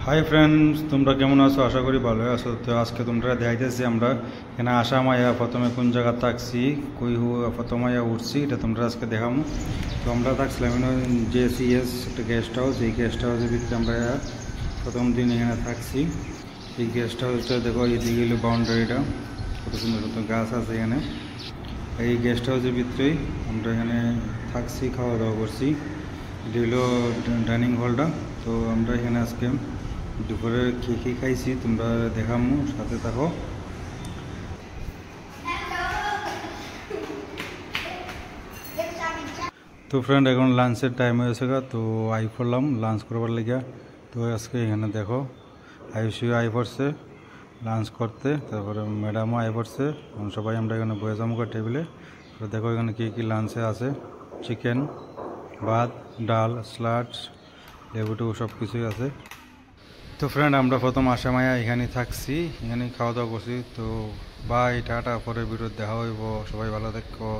Hi friends, তোমরা কেমন আছো? আশা করি ভালো আছো। তো আজকে তোমরা দেখাইতেছি আমরা এখানে আসা মাইয়া প্রথমে কোন জায়গা থাকছি, কই প্রথমে উঠছি, এটা তোমরা আজকে দেখাম। তো আমরা থাকছিলাম JCS একটা গেস্ট হাউস। এই গেস্ট হাউসের ভিতরে আমরা প্রথম দিন এখানে থাকছি। এই গেস্ট হাউসটা দেখো, এদিকে হলো বাউন্ডারিটা, কত সুন্দর সুন্দর গাছ আছে এখানে। এই গেস্ট হাউসের ভিতরেই আমরা এখানে থাকছি, খাওয়া দাওয়া করছি। এটা হলো ডাইনিং হলটা। তো আমরা এখানে আজকে দুপুরে কী খাইছি তোমরা দেখামু, সাথে থাকো। তো ফ্রেন্ড, এখন লাঞ্চের টাইম হয়েছে গা, তো আই পড়লাম লাঞ্চ করবার লেগে। তো আজকে এখানে দেখো আয়ুষিও আই পড়ছে লাঞ্চ করতে, তারপরে ম্যাডামও আই পড়ছে। সবাই আমরা এখানে বয়ে যাবো টেবিলে। তো দেখো এখানে কী লাঞ্চে আছে, চিকেন, ভাত, ডাল, স্যালাড, লেবুটু সব কিছুই আছে। তো ফ্রেন্ড, আমরা প্রথম আসামায়া এখানে থাকছি, এখানে খাওয়া দাওয়া করছি। তো বাই টাটা, পরে ভিডিও দেখা হইব। সবাই ভালো থাকো।